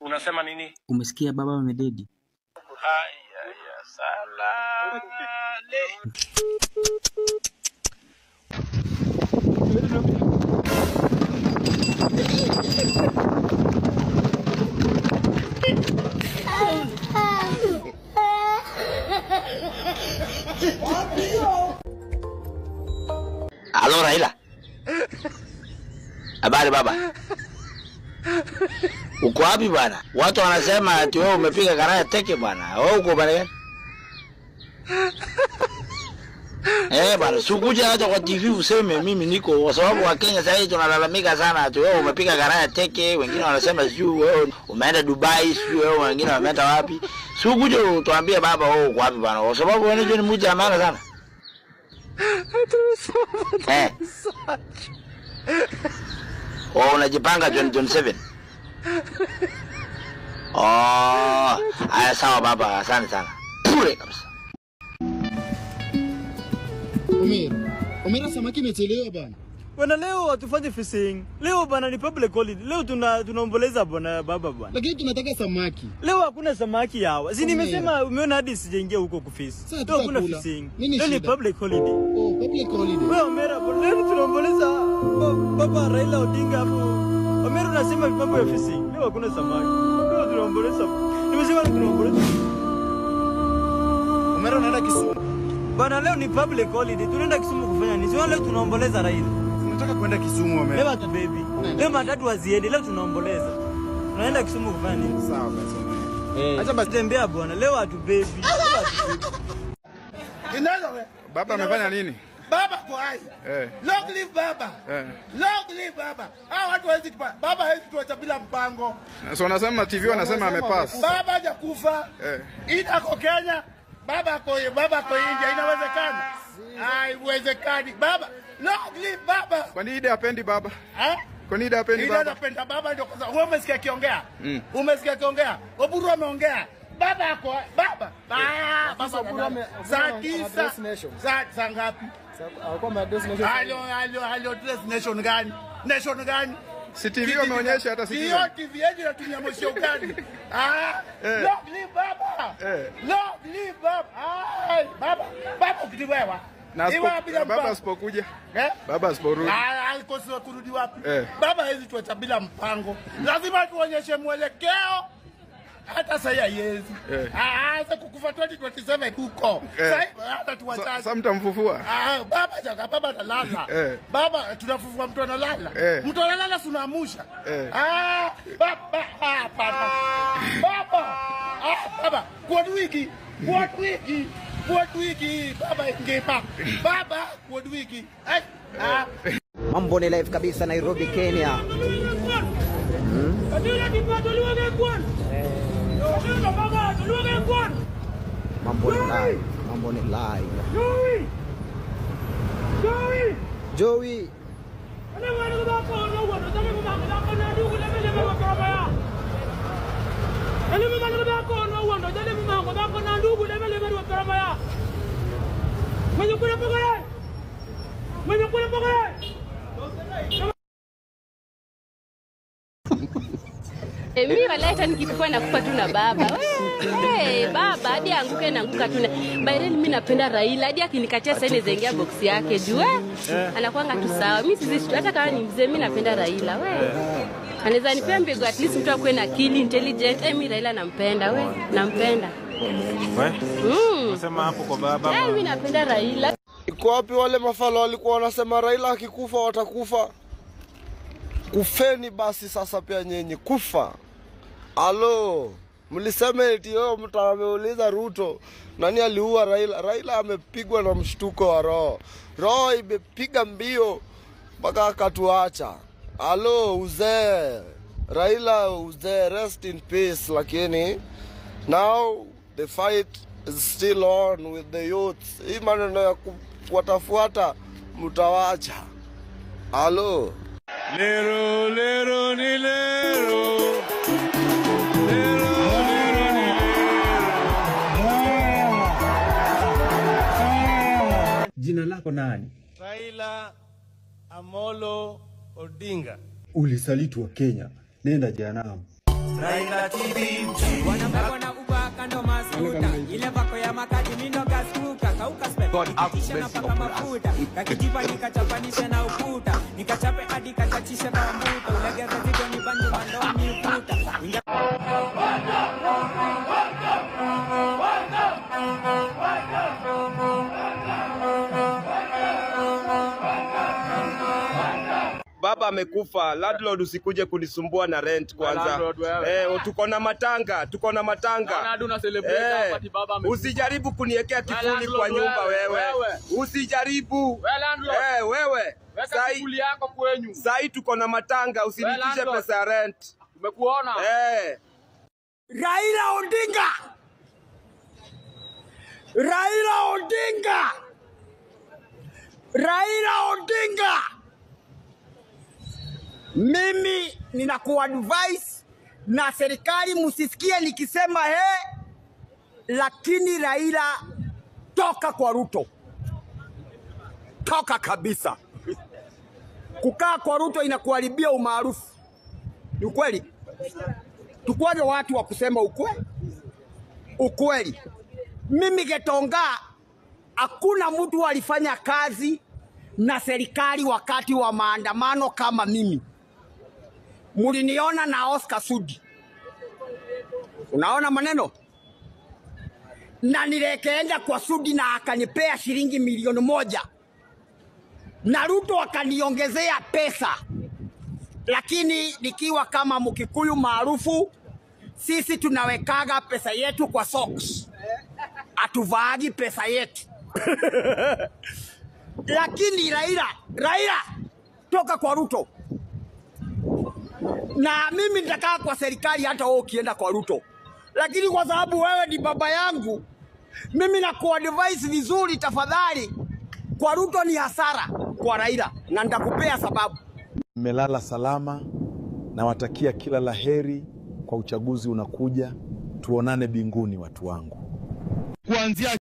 Unasema nini? Umesikia baba amededi? Haya salale. Halo Raila. Habari baba. Uko wapi bwana? Watu wanasema ati wewe umepiga karaya teke bwana. Wewe uko bwana gani? Bwana, sikuja hata kwa TV useme mimi niko, kwa sababu wa Kenya sasa hivi tunalalamika sana ati wewe umepiga karaya teke, wengine wanasema sio wewe umeenda Dubai, sio wewe wengine wameenda wapi. Sikuja tuambie baba wewe uko wapi bwana, kwa sababu wewe ni mtu amana sana. Unajipanga John 7. Haya sawa baba, asante sana. Pure kabisa. Umera samaki imechelewa bana. Bwana leo hatufanye fishing. Leo bana ni public holiday. Leo tunaomboleza bwana baba bwana. Lakini tunataka samaki. Leo hakuna samaki hawa. Si nimesema umeona hadi sijaingia huko kufish. Leo hakuna fishing. Leo ni public holiday. Oh, public holiday. Wewe Omera, leo tunaomboleza baba Raila Odinga hapo. Omera unasema mambo ya fishing. Leo hakuna samaki. Leo tunaomboleza. Nimesema tunaomboleza. Omera unaenda Kisumu. Bwana leo ni public holiday. Tunaenda Kisumu kufanya nini? Sio leo tunaomboleza Raila. Tunataka kwenda Kisumu Omera. Leo baby. Leo matatu waziende, leo tunaomboleza. Tunaenda Kisumu kufanya nini? Sawa basi. Acha basi tembea bwana. Leo watu baby. Baba amefanya nini? Baba kwa hai. Long live baba. Long live baba. Watu hawezi baba hawezi tuacha bila mpango. So unasema TV wanasema amepass. Baba hajakufa. Ida kwa Kenya. Baba kwa India inawezekana. Haiwezekani. Baba long live baba. Kwa nini Ida hapendi baba? Kwa nini Ida hapendi baba? Ida anapenda baba ndio kwanza. Wewe umesikia kiongea? Umesikia kiongea? Oburu ameongea. Baba yako baba. Baba Oburu saa ngapi? Alikuwa destination. Halo destination gani? Nation gani? Si TV wameonyesha hata si TV yetu inatumia moshi gani? Long live baba. Long live baba. Baba ukitiwewa. Baba asipokuja. Baba asiporudi. Alikosa kurudi wapi? Baba hawezi tuacha bila mpango. Lazima tuonyeshe mwelekeo. Hata sasa yezi. Sasa kukufa 2027 huko. Sasa hata tuwachache. Sasa mtamfufua. Baba atalala. Baba tunafufua mtu analala. Mtu analala tunamusha. Baba. Baba. Kwa wiki. Baba ingepa. Baba kwa wiki. Mambo ni live kabisa Nairobi, Kenya. Mambo ni live. Joey. Mimi walaita nikikufa na kufa tu na baba. Baba hadi anguke na anguka tu. Baireli mimi napenda Raila hadi akinikatia sasa inaingia box yake juu anakuanga tu sawa. Mimi sisi hata kama ni mzee mimi napenda Raila anaweza nipea mbegu at least mtu akue na akili intelligent. Mimi Raila nampenda nampenda. Unasema hapo kwa baba. Mimi napenda Raila. Iko wapi wale mafalo walikuwa wanasema Raila akikufa watakufa? Kufeni basi sasa pia nyenye kufa. Halo, mlisema eti mtu ameuliza Ruto nani aliua Raila? Raila amepigwa na mshtuko wa roho. Roho imepiga mbio mpaka akatuacha. Halo, uzee. Raila uzee, rest in peace. Lakini now the fight is still on with the youth. Hii maneno ya kuwatafuata mtawacha. Halo. Lero ni lero. Jina lako nani? Raila Amolo Odinga. Ulisaliti wa Kenya. Nenda jehanamu. Raila TV wanabako na ubaka ndo masuta ile bako ya makati mindo gaskuka kauka kisha napaka mafuta kakijipa nikachapanisha na ukuta nikachape hadi kakachisha kwa mbuta ulegeza zigo ni banji mandomi ukuta Baba amekufa, landlord usikuje kunisumbua na rent kwanza. Tuko na matanga. Usijaribu kuniwekea kifuli kwa nyumba wewe. Usijaribu. Wewe. Weka kifuli yako kwenyu. Sai tuko na matanga, usinitishe pesa ya rent. Umekuona? Raila Odinga. Mimi ninakuadvise na serikali musisikie nikisema lakini Raila toka kwa Ruto. Toka kabisa. Kukaa kwa Ruto inakuharibia umaarufu. Ni ukweli? Tukwaje watu wa kusema ukweli. Mimi Getonga hakuna mtu alifanya kazi na serikali wakati wa maandamano kama mimi. Muliniona na Oscar Sudi. Unaona maneno? Na nilikeenda kwa Sudi na akanipea shilingi milioni 1. Na Ruto akaniongezea pesa. Lakini nikiwa kama Mkikuyu maarufu, sisi tunawekaga pesa yetu kwa socks. Atuvaagi pesa yetu. Lakini Raila toka kwa Ruto. Na mimi nitakaa kwa serikali hata wewe ukienda kwa Ruto. Lakini kwa sababu wewe ni baba yangu, mimi nakuadvise vizuri tafadhali. Kwa Ruto ni hasara, kwa Raila na nitakupea sababu. Mmelala salama na watakia kila laheri kwa uchaguzi unakuja. Tuonane binguni watu wangu. Kuanzia